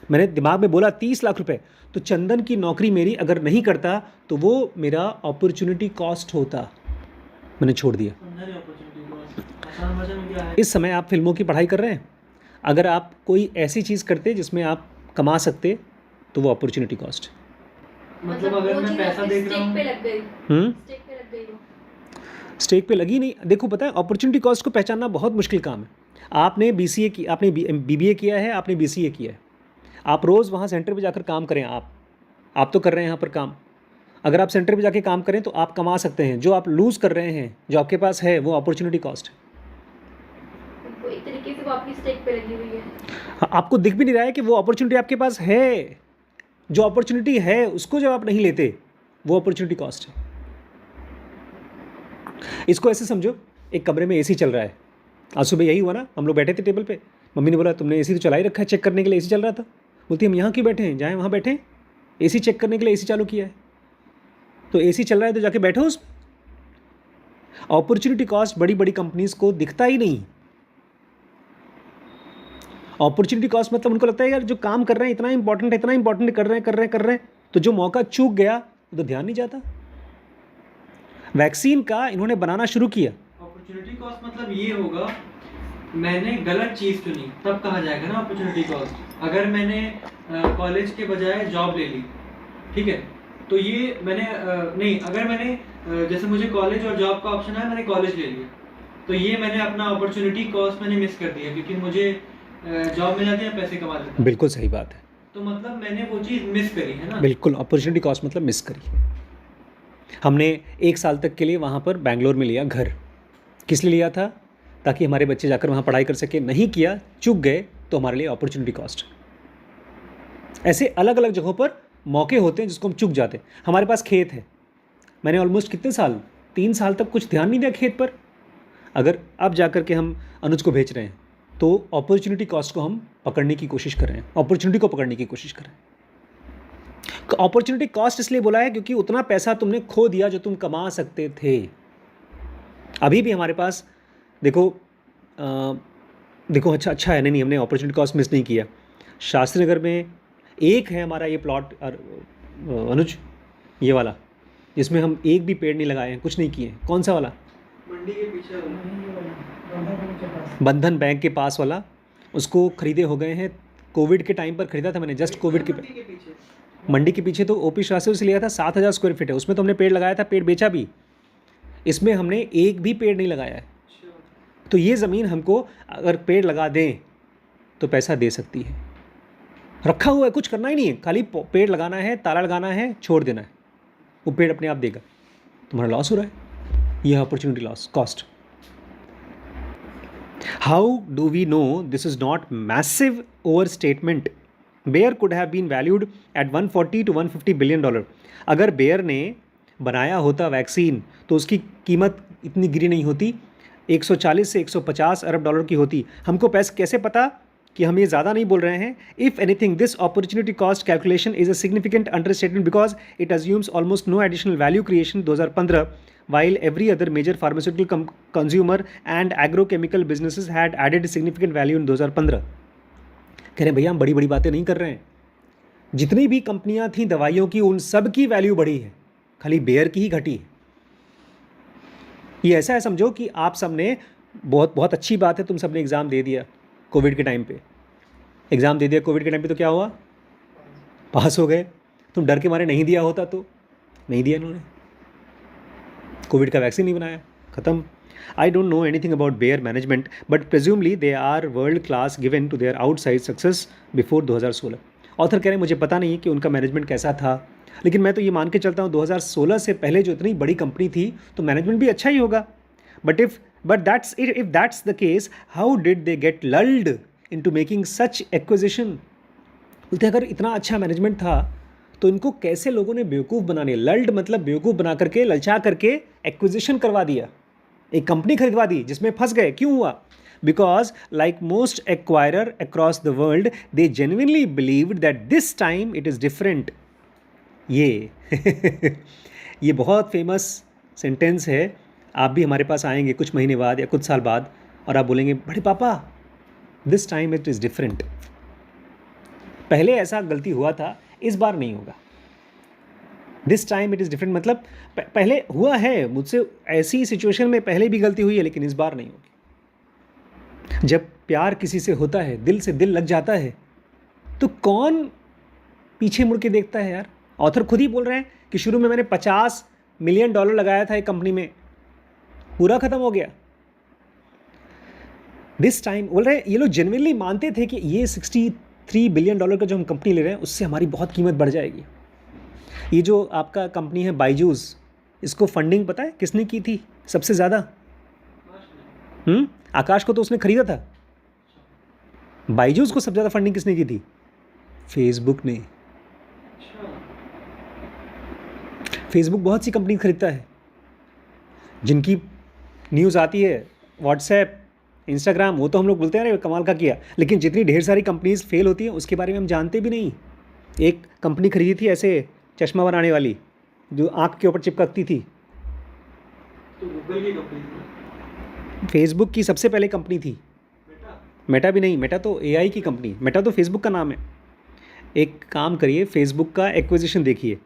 मैंने दिमाग में बोला 30 लाख रुपए, तो चंदन की नौकरी मेरी अगर नहीं करता तो वो मेरा अपॉर्चुनिटी कॉस्ट होता। मैंने छोड़ दिया। इस समय आप फिल्मों की पढ़ाई कर रहे हैं, अगर आप कोई ऐसी चीज़ करते जिसमें आप कमा सकते तो वो अपॉर्चुनिटी कॉस्ट। मतलब अगर मैं पैसा देख रहा हूँ पे लग गई, स्टेक पे लग गई वो। स्टेक पे लगी नहीं। देखो पता है अपॉर्चुनिटी कॉस्ट को पहचानना बहुत मुश्किल काम है। आपने BCA की, आपने BBA किया है, आपने BCA किया है, आप रोज़ वहाँ सेंटर पे जाकर काम करें। आप तो कर रहे हैं यहाँ पर काम। अगर आप सेंटर पे जाके काम करें तो आप कमा सकते हैं। जो आप लूज़ कर रहे हैं, जो आपके पास है, वो अपॉर्चुनिटी कॉस्ट है। वो एक तरीके से वो आपकी स्टेक पे लगी हुई है। हाँ, आपको दिख भी नहीं रहा है कि वो अपॉर्चुनिटी आपके पास है। जो अपॉर्चुनिटी है उसको जब आप नहीं लेते, वो अपॉर्चुनिटी कॉस्ट है। इसको ऐसे समझो, एक कमरे में AC चल रहा है। आज सुबह यही हुआ ना, हम लोग बैठे थे टेबल पे, मम्मी ने बोला तुमने AC तो चला ही रखा है, चेक करने के लिए AC चल रहा था। बोलती हम यहाँ क्यों बैठे हैं, जाएँ वहाँ बैठे, AC चेक करने के लिए AC चालू किया है। तो AC चल रहा है तो जाके बैठो उस। अपॉर्चुनिटी कॉस्ट बड़ी बड़ी कंपनीज को दिखता ही नहीं। अपॉर्चुनिटी कॉस्ट मतलब उनको लगता है यार जो काम कर रहे हैं इतना इंपॉर्टेंट कर रहे हैं, तो जो मौका चूक गया तो ध्यान नहीं जाता। वैक्सीन का इन्होंने बनाना शुरू किया। अपॉर्चुनिटी कॉस्ट मतलब ये होगा, मैंने गलत चीज़ चुनी, तब कहा जाएगा ना अपॉर्चुनिटी कॉस्ट। अगर मैंने कॉलेज के बजाय जॉब ले ली, ठीक है, तो ये मैंने नहीं, अगर मैंने जैसे मुझे कॉलेज और जॉब का ऑप्शन है, मैंने कॉलेज ले लिया, तो ये मैंने अपना अपॉर्चुनिटी कॉस्ट मैंने मिस कर दिया, क्योंकि मुझे जॉब मिल जाती है, पैसे कमा लेता। बिल्कुल सही बात है। तो मतलब मैंने वो चीज़ मिस करी है ना। बिल्कुल, अपॉर्चुनिटी कॉस्ट मतलब मिस करी। हमने 1 साल तक के लिए वहाँ पर बैंगलोर में लिया घर। किस लिए लिया था? ताकि हमारे बच्चे जाकर वहाँ पढ़ाई कर सके। नहीं किया, चूक गए, तो हमारे लिए अपॉर्चुनिटी कॉस्ट। ऐसे अलग अलग जगहों पर मौके होते हैं जिसको हम चूक जाते हैं। हमारे पास खेत है, मैंने ऑलमोस्ट कितने साल, 3 साल तक कुछ ध्यान नहीं दिया खेत पर। अगर अब जा कर के हम अनुज को भेज रहे हैं तो अपॉर्चुनिटी कॉस्ट को हम पकड़ने की कोशिश कर रहे हैं, अपॉर्चुनिटी को पकड़ने की कोशिश कर रहे हैं। अपॉर्चुनिटी कॉस्ट इसलिए बोला है क्योंकि उतना पैसा तुमने खो दिया जो तुम कमा सकते थे। अभी भी हमारे पास देखो अच्छा है, नहीं हमने अपॉर्चुनिटी कॉस्ट मिस नहीं किया। शास्त्री नगर में एक है हमारा ये प्लॉट अनुज, ये वाला, जिसमें हम एक भी पेड़ नहीं लगाए हैं, कुछ नहीं किए हैं। कौन सा वाला? मंडी के पीछे बंधन बैंक के पास वाला। उसको खरीदे हो गए हैं, कोविड के टाइम पर खरीदा था मैंने, जस्ट कोविड के पीछे। मंडी के पीछे तो OP शास्त्री से लिया था, 7,000 स्क्वायर फीट है। उसमें तो हमने पेड़ लगाया था, पेड़ बेचा भी। इसमें हमने एक भी पेड़ नहीं लगाया है। तो ये ज़मीन हमको अगर पेड़ लगा दें तो पैसा दे सकती है। रखा हुआ है, कुछ करना ही नहीं है, खाली पेड़ लगाना है, ताला लगाना है, छोड़ देना है, वो पेड़ अपने आप देगा। तुम्हारा लॉस हो रहा है, ये opportunity loss cost. How do we know this is not massive over statement? Bayer could have been valued at 140 to 150 billion dollar. अगर बेयर ने बनाया होता वैक्सीन तो उसकी कीमत इतनी गिरी नहीं होती, 140 से 150 अरब डॉलर की होती. हमको पैसे कैसे पता कि हम ये ज़्यादा नहीं बोल रहे हैं? If anything this opportunity cost calculation is a significant understatement because it assumes almost no additional value creation 2015 while every other major pharmaceutical consumer and agrochemical businesses had added significant value in 2015. कह रहे हैं भैया हम बड़ी बड़ी बातें नहीं कर रहे हैं, जितनी भी कंपनियां थी दवाइयों की उन सब की वैल्यू बढ़ी है, खाली बेयर की ही घटी है. ये ऐसा है समझो कि आप सबने बहुत बहुत अच्छी बात है, तुम सबने एग्ज़ाम दे दिया कोविड के टाइम पे, एग्ज़ाम दे दिया कोविड के टाइम पे तो क्या हुआ? पास हो गए. तुम डर के मारे नहीं दिया होता तो नहीं दिया इन्होंने, कोविड का वैक्सीन नहीं बनाया, ख़त्म. I don't know anything about Bayer management but presumably they are world class given to their outside success before 2016. Author कह रहे हैं मुझे पता नहीं है कि उनका मैनेजमेंट कैसा था, लेकिन मैं तो ये मान के चलता हूँ 2016 से पहले जो इतनी बड़ी कंपनी थी तो मैनेजमेंट भी अच्छा ही होगा. But if that's the case how did they get lulled into making such acquisition? बोलते अगर इतना अच्छा मैनेजमेंट था तो इनको कैसे लोगों ने बेवकूफ़ बनाने, लल्ड मतलब बेवकूफ़ बना करके, ललचा करके एक्विजिशन करवा दिया, एक कंपनी खरीदवा दी जिसमें फंस गए. क्यों हुआ? Because like most acquirer across the world they genuinely believed that this time it is different. ये ये बहुत फेमस सेंटेंस है. आप भी हमारे पास आएंगे कुछ महीने बाद या कुछ साल बाद और आप बोलेंगे बड़े पापा this time it is different, पहले ऐसा गलती हुआ था, इस बार नहीं होगा. This time it is different मतलब पहले हुआ है, मुझसे ऐसी सिचुएशन में पहले भी गलती हुई है लेकिन इस बार नहीं होगी. जब प्यार किसी से होता है, दिल से दिल लग जाता है, तो कौन पीछे मुड़ के देखता है यार? ऑथर खुद ही बोल रहे हैं कि शुरू में मैंने $50 मिलियन लगाया था एक कंपनी में, पूरा ख़त्म हो गया. दिस टाइम बोल रहे हैं ये लोग जेन्युइनली मानते थे कि ये $63 बिलियन का जो हम कंपनी ले रहे हैं उससे हमारी बहुत कीमत बढ़ जाएगी. ये जो आपका कंपनी है बायजूस, इसको फंडिंग पता है किसने की थी सबसे ज़्यादा? आकाश को तो उसने खरीदा था. बायजूस को सबसे ज़्यादा फंडिंग किसने की थी? फेसबुक ने. फेसबुक बहुत सी कंपनी खरीदता है जिनकी न्यूज़ आती है, व्हाट्सएप, इंस्टाग्राम, वो तो हम लोग बोलते हैं अरे कमाल का किया, लेकिन जितनी ढेर सारी कंपनीज फेल होती हैं उसके बारे में हम जानते भी नहीं. एक कंपनी खरीदी थी ऐसे चश्मा बनाने वाली जो आँख के ऊपर चिपकती थी, तो गूगल की कंपनी थी. फेसबुक की सबसे पहले कंपनी थी. मेटा भी नहीं, मेटा तो एआई की कंपनी, मेटा तो फेसबुक का नाम है. एक काम करिए, फेसबुक का एक्विजिशन देखिए,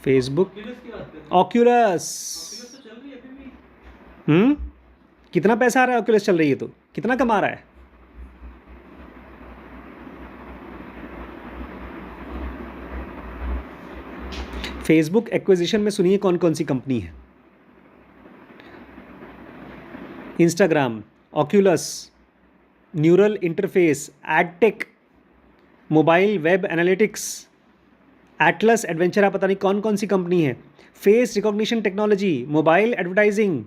फेसबुक Oculus की बात करें, ऑक्यूलस. Oculus तो चल रही है अभी भी. कितना पैसा आ रहा है ऑक्यूलस चल रही है तो, कितना कमा रहा है? फेसबुक एक्विजिशन में सुनिए कौन कौन सी कंपनी है: Instagram, Oculus, neural interface, edtech, mobile web analytics, Atlas adventure, पता नहीं कौन कौन सी कंपनी है, face recognition technology, mobile advertising,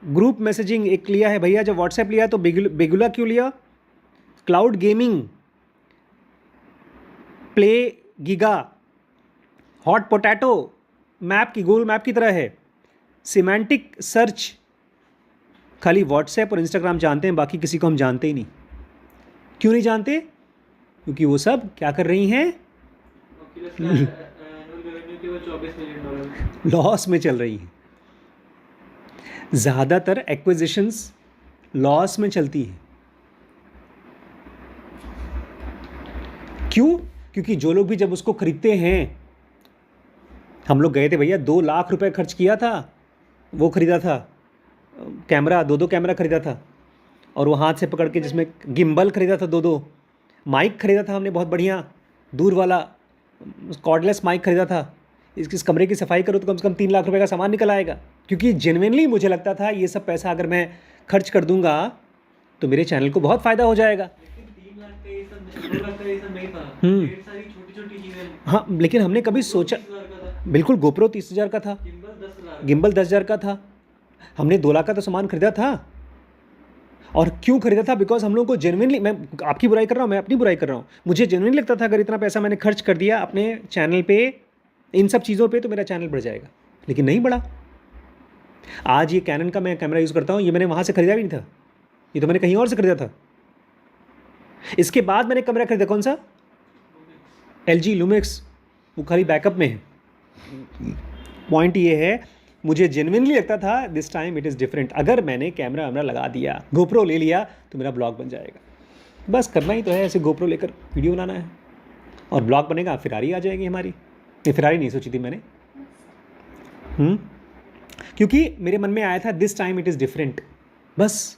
group messaging एक लिया है भैया, जब व्हाट्सएप लिया तो बेगुला क्यों लिया, cloud gaming, play giga, hot potato, map की गूगल मैप की तरह है, सिमेंटिक सर्च. खाली व्हाट्सएप और इंस्टाग्राम जानते हैं, बाकी किसी को हम जानते ही नहीं. क्यों नहीं जानते? क्योंकि वो सब क्या कर रही हैं? Oculus का एनुअल रेवेन्यू केवल $24 मिलियन. लॉस में चल रही हैं. ज़्यादातर एक्विजिशंस लॉस में चलती हैं. क्यों? क्योंकि जो लोग भी जब उसको खरीदते हैं, हम लोग गए थे भैया, 2 लाख रुपए खर्च किया था, वो खरीदा था कैमरा, 2 कैमरा खरीदा था, और वो हाथ से पकड़ के जिसमें गिम्बल खरीदा था, 2 माइक खरीदा था हमने बहुत बढ़िया, दूर वाला कॉर्डलेस माइक खरीदा था. इस कमरे की सफाई करो तो कम से कम 3 लाख रुपए का सामान निकल आएगा. क्योंकि जेन्युइनली मुझे लगता था ये सब पैसा अगर मैं खर्च कर दूंगा तो मेरे चैनल को बहुत फ़ायदा हो जाएगा. लेकिन 3 लाख का ये सब 2 लाख का ये सब नहीं था. ढेर सारी छोटी छोटी चीजें. हाँ, लेकिन हमने कभी सोचा, 30,000 का था, बिल्कुल, गोप्रो 30,000 का था, गिम्बल 10 गिम्बल 10,000 का था, हमने 2 लाख का तो सामान खरीदा था। और क्यों खरीदा था? बिकॉज हम लोग को जेन्युइनली, मैं आपकी बुराई कर रहा हूँ, मैं अपनी बुराई कर रहा हूँ, मुझे जेन्युइनली लगता था अगर इतना पैसा मैंने खर्च कर दिया अपने चैनल पे, इन सब चीज़ों पे, तो मेरा चैनल बढ़ जाएगा, लेकिन नहीं बढ़ा। आज ये कैनन का मैं कैमरा यूज़ करता हूँ, ये मैंने वहाँ से खरीदा भी नहीं था, ये तो मैंने कहीं और से खरीदा था। इसके बाद मैंने कैमरा खरीदा कौन सा? LG लूमेक्स, वो खाली बैकअप में है। पॉइंट ये है, मुझे जेन्युइनली लगता था this time it is different. अगर मैंने कैमरा वैमरा लगा दिया, गोप्रो ले लिया, तो मेरा ब्लॉग बन जाएगा। बस करना ही तो है, ऐसे गोप्रो लेकर वीडियो बनाना है और ब्लॉग बनेगा, फेरारी आ जाएगी हमारी। नहीं, फेरारी नहीं सोची थी मैंने, क्योंकि मेरे मन में आया था this time it is different. बस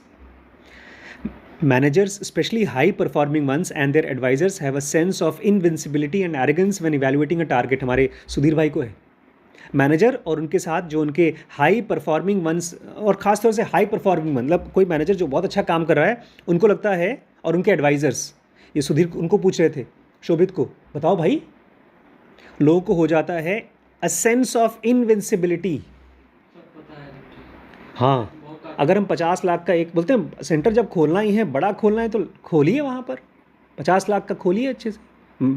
managers, especially high performing ones and their advisors have a sense of invincibility and arrogance when evaluating a target. हमारे सुधीर भाई को है। मैनेजर और उनके साथ जो उनके हाई परफॉर्मिंग वंस, और ख़ास तौर से हाई परफॉर्मिंग मतलब कोई मैनेजर जो बहुत अच्छा काम कर रहा है, उनको लगता है, और उनके एडवाइज़र्स, ये सुधीर उनको पूछ रहे थे, शोभित को, बताओ भाई, लोगों को हो जाता है अ सेंस ऑफ इनविंसिबिलिटी। हाँ, अगर हम 50 लाख का एक बोलते हैं सेंटर जब खोलना ही है, बड़ा खोलना है, तो खोलिए वहाँ पर 50 लाख का खोलिए अच्छे से।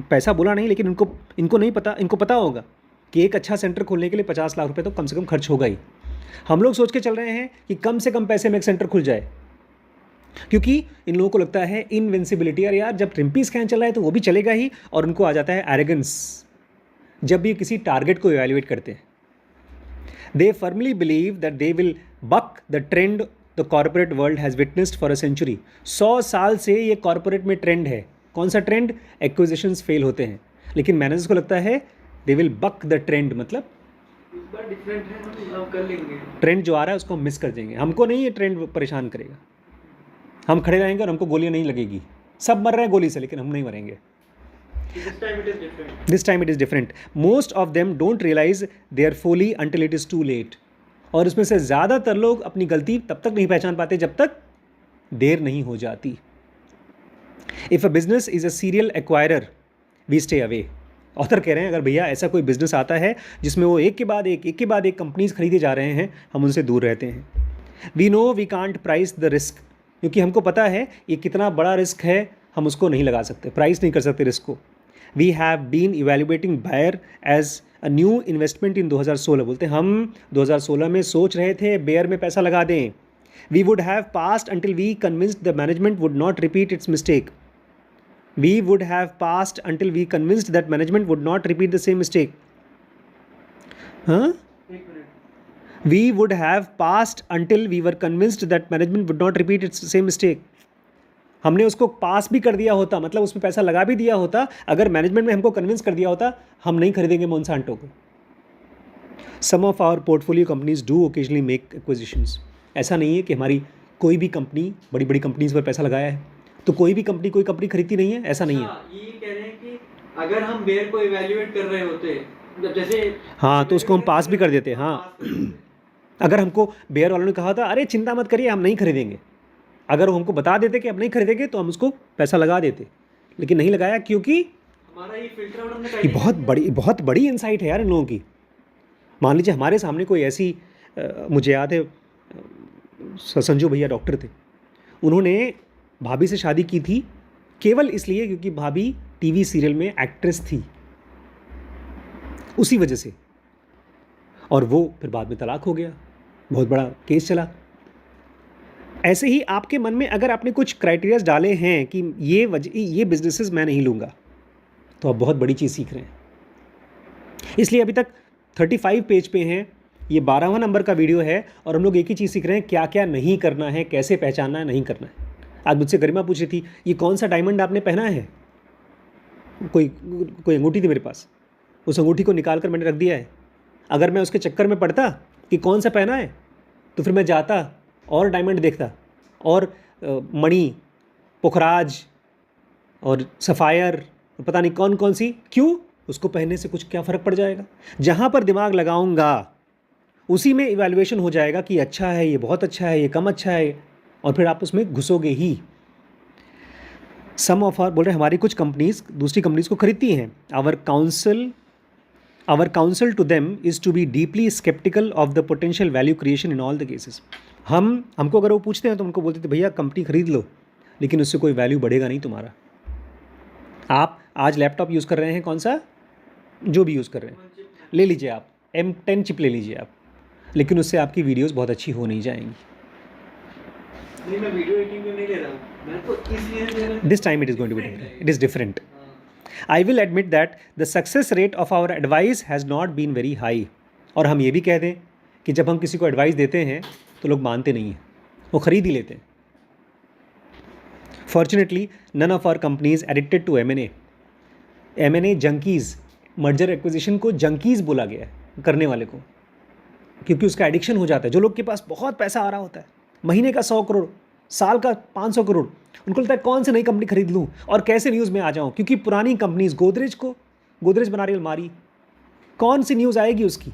पैसा बोला नहीं, लेकिन इनको नहीं पता, इनको पता होगा कि एक अच्छा सेंटर खोलने के लिए 50 लाख रुपए तो कम से कम खर्च होगा ही। हम लोग सोच के चल रहे हैं कि कम से कम पैसे में एक सेंटर खुल जाए, क्योंकि इन लोगों को लगता है इनविंसिबिलिटी। और यार, जब ट्रिम्पी स्कैन चल रहा है तो वो भी चलेगा ही, और उनको आ जाता है एरोगेंस जब भी किसी टारगेट को इवैल्यूएट करते हैं। They firmly believe that they will buck the trend the corporate world has witnessed for a century. 100 साल से ये कॉर्पोरेट में ट्रेंड है। कौन सा ट्रेंड? एक्विजिशंस फेल होते हैं, लेकिन मैनेजर्स को लगता है they will buck the trend, मतलब इस बार डिफरेंट है, हम कर लेंगे। ट्रेंड जो आ रहा है उसको हम मिस कर देंगे। हमको नहीं ये ट्रेंड परेशान करेगा, हम खड़े रहेंगे और हमको गोलियां नहीं लगेगी। सब मर रहे हैं गोली से, लेकिन हम नहीं मरेंगे। This time it is different. This time it is different. Most of them don't realize their folly until it is too late. और इसमें से ज़्यादातर लोग अपनी गलती तब तक नहीं पहचान पाते जब तक देर नहीं हो जाती। If a business is a serial acquirer, we stay away. Author कह रहे हैं, अगर भैया ऐसा कोई बिजनेस आता है जिसमें वो एक के बाद एक कंपनीज खरीदे जा रहे हैं, हम उनसे दूर रहते हैं। We know we can't price the risk, क्योंकि हमको पता है ये कितना बड़ा रिस्क है, हम उसको नहीं लगा सकते, प्राइस नहीं कर सकते रिस्क को। We have been evaluating Bayer as a new investment in 2016। बोलते हैं हम 2016 में सोच रहे थे बेयर में पैसा लगा दें। We would have passed until we convinced the management would not repeat its mistake. We would have passed until we convinced that management would not repeat the same mistake. Huh? एक minute, We would have passed until we were convinced that management would not repeat its same mistake. हमने उसको पास भी कर दिया होता, मतलब उसमें पैसा लगा भी दिया होता, अगर मैनेजमेंट में हमको कन्विंस कर दिया होता, हम नहीं खरीदेंगे मोनसांटो को। Some of our portfolio companies do occasionally make acquisitions. ऐसा नहीं है कि हमारी कोई भी कंपनी, बड़ी बड़ी कंपनीज पर पैसा लगाया है तो कोई कंपनी खरीदती नहीं है, ऐसा नहीं है। ये कह रहे हैं कि अगर हम बेयर को इवैल्यूएट कर रहे होते, जब जैसे, हाँ, तो उसको हम पास भी कर देते। हाँ, अगर हमको बेयर वालों ने कहा था अरे चिंता मत करिए हम नहीं खरीदेंगे, अगर वो हमको बता देते कि अब नहीं खरीदेंगे तो हम उसको पैसा लगा देते, लेकिन नहीं लगाया, क्योंकि हमारा ये फिल्टर आउट हमने ये बहुत बड़ी इंसाइट है यार इन लोगों की। मान लीजिए हमारे सामने कोई ऐसी मुझे याद है, संजू भैया डॉक्टर थे, उन्होंने भाभी से शादी की थी केवल इसलिए क्योंकि भाभी टीवी सीरियल में एक्ट्रेस थी, उसी वजह से, और वो फिर बाद में तलाक हो गया, बहुत बड़ा केस चला। ऐसे ही आपके मन में अगर आपने कुछ क्राइटेरियाज डाले हैं कि ये बिजनेसेस मैं नहीं लूँगा, तो आप बहुत बड़ी चीज़ सीख रहे हैं। इसलिए अभी तक 35 पेज पे हैं, ये 12वां नंबर का वीडियो है, और हम लोग एक ही चीज़ सीख रहे हैं, क्या क्या नहीं करना है, कैसे पहचानना है, नहीं करना है। आज मुझसे गरिमा पूछ रही थी ये कौन सा डायमंड आपने पहना है, कोई अंगूठी थी मेरे पास, उस अंगूठी को निकाल कर मैंने रख दिया है। अगर मैं उसके चक्कर में पड़ता कि कौन सा पहना है, तो फिर मैं जाता और डायमंड देखता, और मणि, पुखराज और सफ़ायर, पता नहीं कौन कौन सी, क्यों? उसको पहनने से कुछ क्या फ़र्क पड़ जाएगा? जहाँ पर दिमाग लगाऊंगा उसी में इवैल्यूएशन हो जाएगा कि अच्छा है, ये बहुत अच्छा है, ये कम अच्छा है, और फिर आप उसमें घुसोगे ही। सम ऑफ आवर बोल रहे हैं हमारी कुछ कंपनीज दूसरी कंपनीज को खरीदती हैं। Our council our counsel to them is to be deeply sceptical of the potential value creation in all the cases. हमको अगर वो पूछते हैं तो उनको बोलते थे भैया कंपनी खरीद लो, लेकिन उससे कोई वैल्यू बढ़ेगा नहीं तुम्हारा। आप आज लैपटॉप यूज़ कर रहे हैं, कौन सा जो भी यूज़ कर रहे हैं ले लीजिए, आप M10 चिप ले लीजिए आप, लेकिन उससे आपकी वीडियोस बहुत अच्छी हो नहीं जाएंगी। नहीं, मैं वीडियो एडिटिंग में नहीं ले रहा हूँ, मैं तो इसलिए ले रहा हूँ। This time it is going to be different. It is different. I will admit that the success rate of our advice has not been very high. और हम ये भी कह दें कि जब हम किसी को एडवाइस देते हैं तो लोग मानते नहीं हैं, वो ख़रीद ही लेते हैं। Fortunately, none of our companies addicted to M&A. M&A junkies, merger acquisition को जंकीज़ बोला गया है करने वाले को, क्योंकि उसका एडिक्शन हो जाता है। जो लोग के पास बहुत पैसा आ रहा होता है, महीने का 100 करोड़, साल का 500 करोड़, उनको लगता है कौन सी नई कंपनी खरीद लूँ और कैसे न्यूज़ में आ जाऊँ, क्योंकि पुरानी कंपनीज गोदरेज बना रही अलमारी, कौन सी न्यूज़ आएगी उसकी।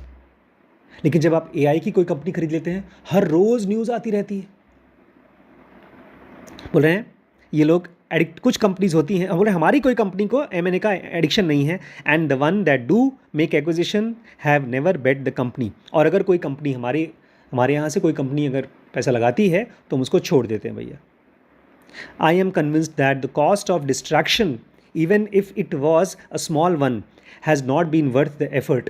लेकिन जब आप AI की कोई कंपनी खरीद लेते हैं, हर रोज़ न्यूज़ आती रहती है। बोल रहे हैं ये लोग एडिक्ट, कुछ कंपनीज होती हैं, बोले हमारी कोई कंपनी को M&A का एडिक्शन नहीं है, and the one that do make acquisition have never bet the company. और अगर कोई कंपनी हमारे यहाँ से कोई कंपनी अगर पैसा लगाती है तो हम उसको छोड़ देते हैं भैया। I am convinced that the cost of distraction even if it was a small one has not been worth the effort.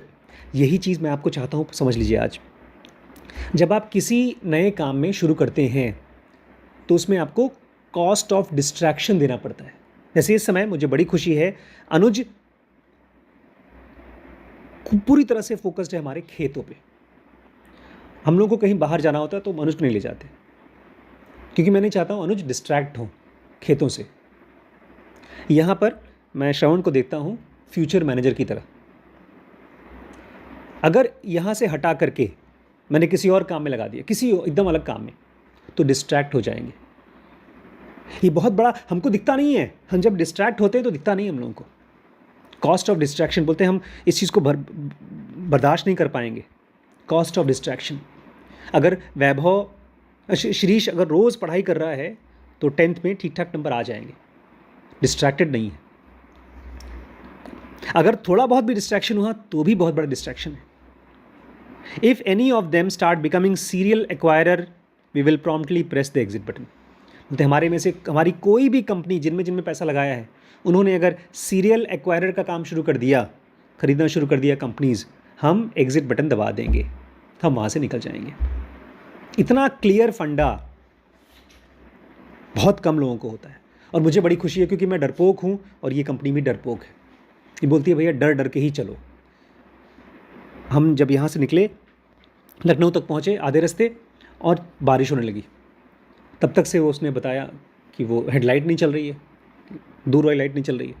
यही चीज़ मैं आपको चाहता हूँ समझ लीजिए। आज जब आप किसी नए काम में शुरू करते हैं तो उसमें आपको कॉस्ट ऑफ डिस्ट्रैक्शन देना पड़ता है। जैसे इस समय मुझे बड़ी खुशी है, अनुज पूरी तरह से फोकस्ड है हमारे खेतों पे। हम लोगों को कहीं बाहर जाना होता है तो अनुज को नहीं ले जाते, क्योंकि मैं नहीं चाहता हूँ अनुज डिस्ट्रैक्ट हो खेतों से। यहाँ पर मैं श्रवण को देखता हूँ फ्यूचर मैनेजर की तरह। अगर यहाँ से हटा करके मैंने किसी और काम में लगा दिया, किसी एकदम अलग काम में, तो डिस्ट्रैक्ट हो जाएंगे। ये बहुत बड़ा हमको दिखता नहीं है, हम जब डिस्ट्रैक्ट होते हैं तो दिखता नहीं हम लोगों को। कॉस्ट ऑफ डिस्ट्रैक्शन बोलते हैं, हम इस चीज़ को बर्दाश्त नहीं कर पाएंगे। Cost of distraction. अगर शिरीष अगर रोज़ पढ़ाई कर रहा है तो 10th में ठीक ठाक नंबर आ जाएंगे, डिस्ट्रैक्टेड नहीं है। अगर थोड़ा बहुत भी डिस्ट्रैक्शन हुआ तो भी बहुत बड़ा डिस्ट्रैक्शन है। If any of them start becoming serial acquirer we will promptly press the exit button. तो हमारे में से हमारी कोई भी कंपनी जिनमें पैसा लगाया है, उन्होंने अगर सीरियल एक्वायरर का काम शुरू कर दिया, खरीदना शुरू कर दिया कंपनीज़, हम एग्जिट बटन दबा देंगे, हम वहाँ से निकल जाएंगे। इतना क्लियर फंडा बहुत कम लोगों को होता है। और मुझे बड़ी खुशी है क्योंकि मैं डरपोक हूँ और ये कंपनी भी डरपोक है। ये बोलती है भैया डर डर के ही चलो। हम जब यहाँ से निकले, लखनऊ तक पहुँचे आधे रास्ते और बारिश होने लगी। तब तक से वो उसने बताया कि वो हेडलाइट नहीं चल रही है, दूर वाली लाइट नहीं चल रही है।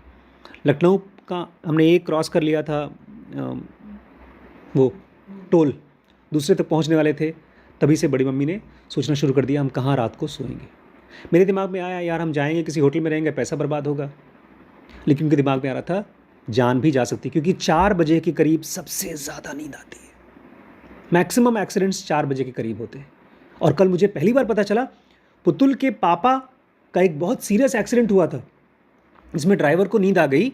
लखनऊ का हमने एक क्रॉस कर लिया था, वो टोल, दूसरे तक पहुंचने वाले थे, तभी से बड़ी मम्मी ने सोचना शुरू कर दिया हम कहाँ रात को सोएंगे। मेरे दिमाग में आया यार हम जाएंगे किसी होटल में रहेंगे, पैसा बर्बाद होगा। लेकिन उनके दिमाग में आ रहा था जान भी जा सकती, क्योंकि 4 बजे के करीब सबसे ज़्यादा नींद आती है। मैक्सिमम एक्सीडेंट्स 4 बजे के करीब होते हैं। और कल मुझे पहली बार पता चला पुतुल के पापा का एक बहुत सीरियस एक्सीडेंट हुआ था, जिसमें ड्राइवर को नींद आ गई।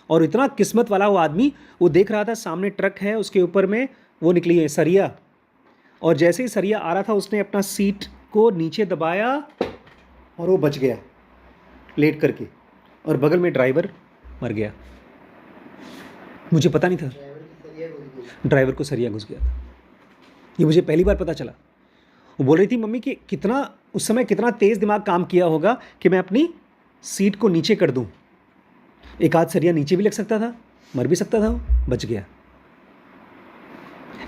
और इतना किस्मत वाला वो आदमी, वो देख रहा था सामने ट्रक है, उसके ऊपर में वो निकली है सरिया, और जैसे ही सरिया आ रहा था उसने अपना सीट को नीचे दबाया और वो बच गया लेट करके, और बगल में ड्राइवर मर गया। मुझे पता नहीं था ड्राइवर को सरिया घुस गया था। ये मुझे पहली बार पता चला। वो बोल रही थी मम्मी कि कितना उस समय कितना तेज़ दिमाग काम किया होगा कि मैं अपनी सीट को नीचे कर दूं। एक आध सरिया नीचे भी लग सकता था, मर भी सकता था, वो बच गया।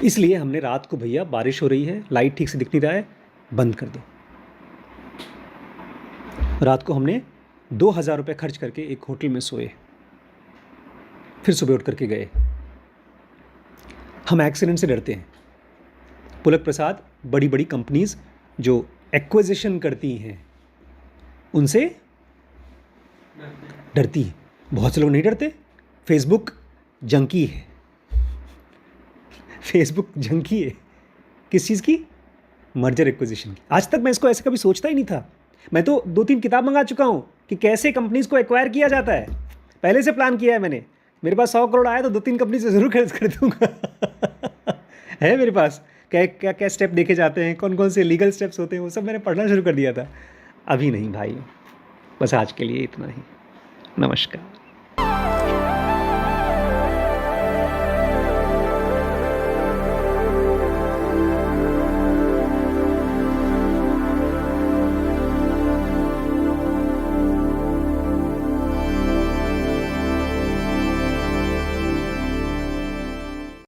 इसलिए हमने रात को, भैया बारिश हो रही है, लाइट ठीक से दिख नहीं रहा है, बंद कर दो। रात को हमने 2000 रुपये खर्च करके एक होटल में सोए, फिर सुबह उठ करके गए। हम एक्सीडेंट से डरते हैं। पुलक प्रसाद बड़ी बड़ी कंपनीज जो एक्विजिशन करती हैं उनसे डरती है। बहुत से लोग नहीं डरते। फेसबुक जंकी है, फेसबुक जंकी है। किस चीज़ की? मर्जर एक्विजिशन की। आज तक मैं इसको ऐसे कभी सोचता ही नहीं था। मैं तो 2-3 किताब मंगा चुका हूँ कि कैसे कंपनीज को एक्वायर किया जाता है। पहले से प्लान किया है मैंने, मेरे पास 100 करोड़ आया तो 2-3 कंपनी से ज़रूर खरीद कर दूंगा है मेरे पास क्या क्या क्या स्टेप देखे जाते हैं, कौन कौन से लीगल स्टेप्स होते हैं, वो सब मैंने पढ़ना शुरू कर दिया था। अभी नहीं भाई, बस आज के लिए इतना ही। नमस्कार।